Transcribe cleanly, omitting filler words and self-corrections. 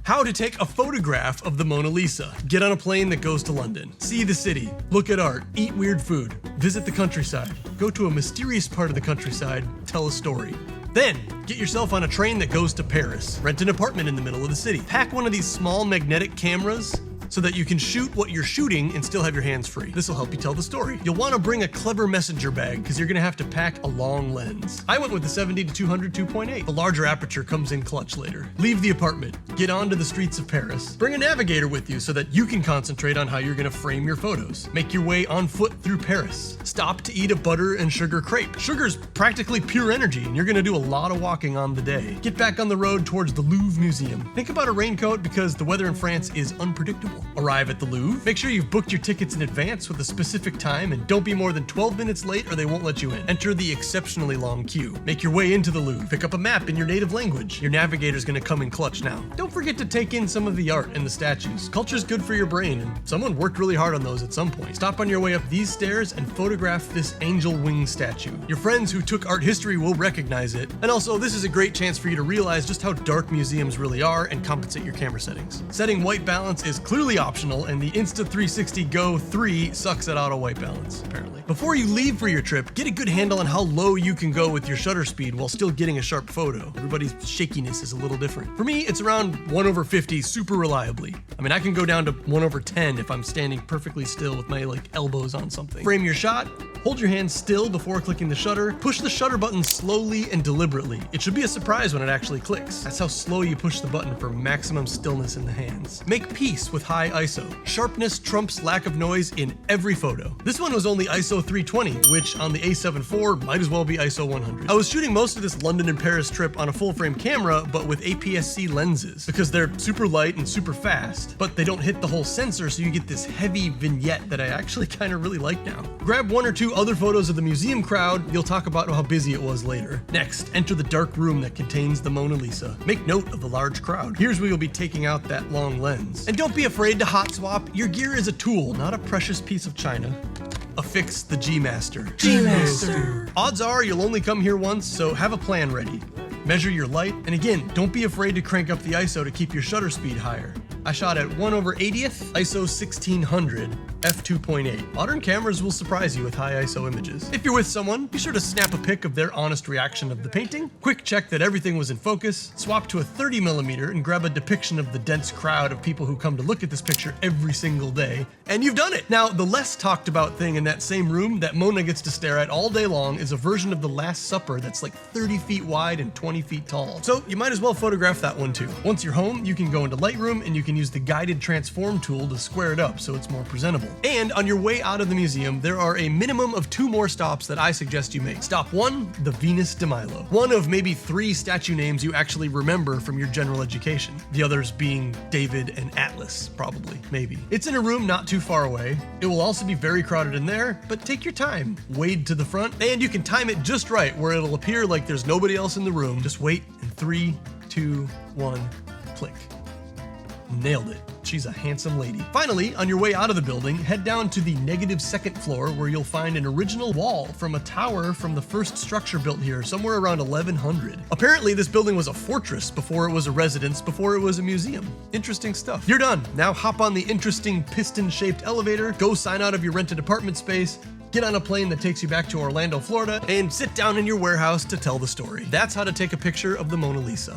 How to take a photograph of the Mona Lisa. Get on a plane that goes to London. See the city. Look at art. Eat weird food. Visit the countryside. Go to a mysterious part of the countryside. Tell a story. Then, get yourself on a train that goes to Paris. Rent an apartment in the middle of the city. Pack one of these small magnetic cameras so that you can shoot what you're shooting and still have your hands free. This will help you tell the story. You'll want to bring a clever messenger bag because you're going to have to pack a long lens. I went with the 70-200 2.8. The larger aperture comes in clutch later. Leave the apartment. Get onto the streets of Paris. Bring a navigator with you so that you can concentrate on how you're going to frame your photos. Make your way on foot through Paris. Stop to eat a butter and sugar crepe. Sugar's practically pure energy and you're going to do a lot of walking on the day. Get back on the road towards the Louvre Museum. Think about a raincoat because the weather in France is unpredictable. Arrive at the Louvre. Make sure you've booked your tickets in advance with a specific time and don't be more than 12 minutes late or they won't let you in. Enter the exceptionally long queue. Make your way into the Louvre. Pick up a map in your native language. Your navigator's gonna come in clutch now. Don't forget to take in some of the art and the statues. Culture's good for your brain and someone worked really hard on those at some point. Stop on your way up these stairs and photograph this angel wing statue. Your friends who took art history will recognize it. And also, this is a great chance for you to realize just how dark museums really are and compensate your camera settings. Setting white balance is clearly optional, and the Insta360 Go 3 sucks at auto white balance, apparently. Before you leave for your trip, get a good handle on how low you can go with your shutter speed while still getting a sharp photo. Everybody's shakiness is a little different. For me, it's around 1/50 super reliably. I mean, I can go down to 1/10 if I'm standing perfectly still with my elbows on something. Frame your shot. Hold your hand still before clicking the shutter. Push the shutter button slowly and deliberately. It should be a surprise when it actually clicks. That's how slow you push the button for maximum stillness in the hands. Make peace with high ISO. Sharpness trumps lack of noise in every photo. This one was only ISO 320, which on the A7 IV might as well be ISO 100. I was shooting most of this London and Paris trip on a full frame camera, but with APS-C lenses, because they're super light and super fast, but they don't hit the whole sensor, so you get this heavy vignette that I actually kind of really like now. Grab one or two other photos of the museum crowd. You'll talk about how busy it was later. Next, enter the dark room that contains the Mona Lisa. Make note of the large crowd. Here's where you'll be taking out that long lens. And don't be afraid to hot swap. Your gear is a tool, not a precious piece of china. Affix the G-Master. G-Master. Odds are you'll only come here once, so have a plan ready. Measure your light, and again, don't be afraid to crank up the ISO to keep your shutter speed higher. I shot at 1/80th, ISO 1600, f2.8. Modern cameras will surprise you with high ISO images. If you're with someone, be sure to snap a pic of their honest reaction of the painting. Quick check that everything was in focus. Swap to a 30mm and grab a depiction of the dense crowd of people who come to look at this picture every single day. And you've done it! Now, the less talked about thing in that same room that Mona gets to stare at all day long is a version of the Last Supper that's like 30 feet wide and 20 feet tall. So you might as well photograph that one too. Once you're home, you can go into Lightroom and you can use the guided transform tool to square it up so it's more presentable. And on your way out of the museum, there are a minimum of 2 more stops that I suggest you make. Stop 1, the Venus de Milo. One of maybe 3 statue names you actually remember from your general education. The others being David and Atlas, probably, maybe. It's in a room not too far away. It will also be very crowded in there, but take your time. Wade to the front, and you can time it just right where it'll appear like there's nobody else in the room. Just wait, and 3, 2, 1, click. Nailed it. She's a handsome lady. Finally, on your way out of the building, head down to the -2nd floor where you'll find an original wall from a tower from the first structure built here, somewhere around 1100. Apparently, this building was a fortress before it was a residence, before it was a museum. Interesting stuff. You're done. Now hop on the interesting piston-shaped elevator, go sign out of your rented apartment space, get on a plane that takes you back to Orlando, Florida, and sit down in your warehouse to tell the story. That's how to take a picture of the Mona Lisa.